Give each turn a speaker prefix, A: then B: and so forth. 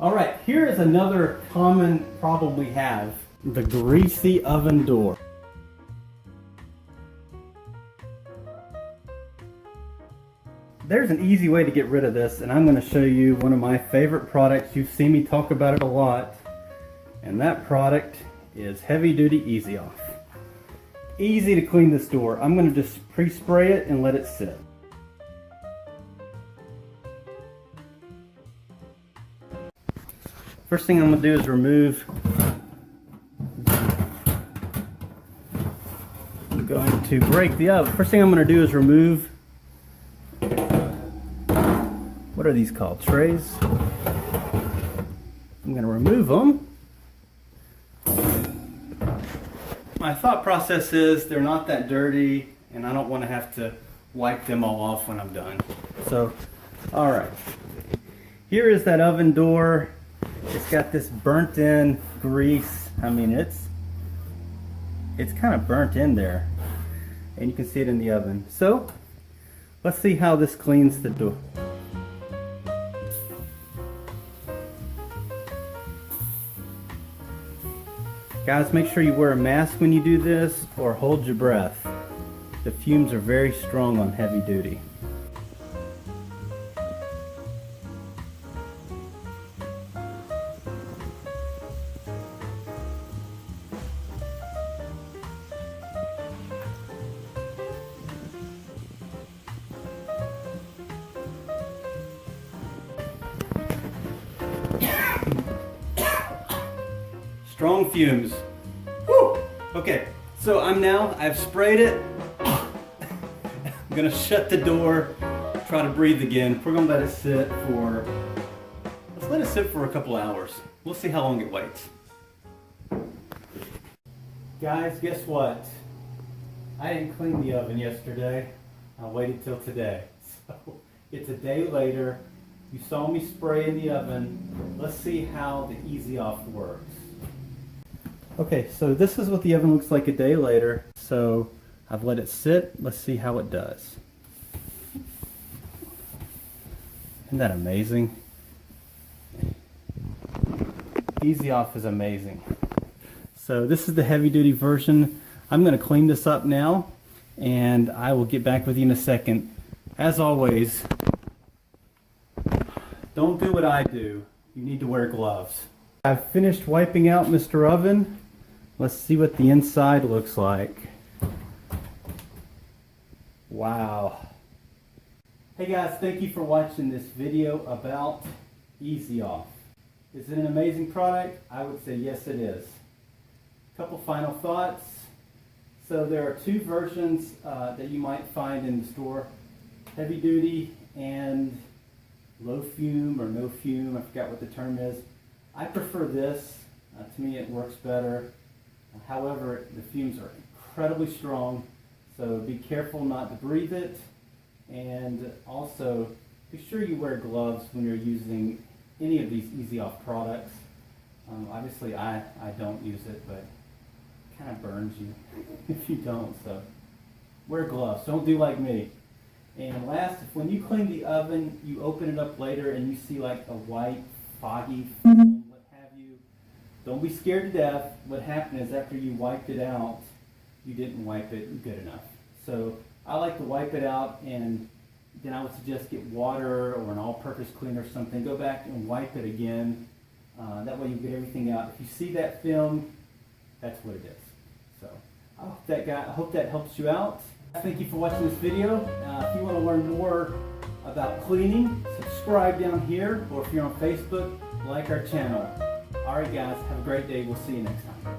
A: All right, here is another common problem we have, the greasy oven door. There's an easy way to get rid of this, and I'm going to show you one of my favorite products. You've seen me talk about it a lot, and that product is Heavy Duty Easy Off. Easy to clean this door. I'm going to just pre-spray it and let it sit. First thing I'm going to do is remove. I'm going to break the oven. First thing I'm going to do is remove. What are these called? Trays. I'm going to remove them. My thought process is they're not that dirty, and I don't want to have to wipe them all off when I'm done. So, all right. Here is that oven door. It's got this burnt in grease. I mean, it's kind of burnt in there, and you can see it in the oven. So let's see how this cleans the door. Guys, make sure you wear a mask when you do this, or hold your breath. The fumes are very strong on Heavy Duty. Strong fumes. Woo! Okay, so I've sprayed it. I'm gonna shut the door, try to breathe again. We're gonna let it sit for, let's let it sit for a couple hours. We'll see how long it waits. Guys, guess what? I didn't clean the oven yesterday. I waited till today. So it's a day later. You saw me spray in the oven. Let's see how the Easy Off works. Okay, so this is what the oven looks like a day later. So I've let it sit. Let's see how it does. Isn't that amazing? Easy Off is amazing. So this is the Heavy Duty version. I'm going to clean this up now, and I will get back with you in a second. As always, don't do what I do. You need to wear gloves. I've finished wiping out Mr. Oven. Let's see what the inside looks like. Wow. Hey guys, thank you for watching this video about Easy Off. Is it an amazing product? I would say yes, it is. Couple final thoughts. So there are two versions that you might find in the store. Heavy Duty and low fume or no fume. I forgot what the term is. I prefer this. To me it works better. However, the fumes are incredibly strong, so be careful not to breathe it, and also be sure you wear gloves when you're using any of these Easy Off products. Obviously I don't use it, but it kind of burns you if you don't, so wear gloves. Don't do like me. And last, when you clean the oven, you open it up later and you see like a white, foggy film, what have you. Don't be scared to death. What happened is after you wiped it out, you didn't wipe it good enough. So I like to wipe it out, and then I would suggest get water or an all-purpose cleaner or something. Go back and wipe it again. That way you get everything out. If you see that film, that's what it is. So I hope that helps you out. Thank you for watching this video. If you want to learn more about cleaning, subscribe down here, or if you're on Facebook, like our channel. Alright guys, have a great day. We'll see you next time.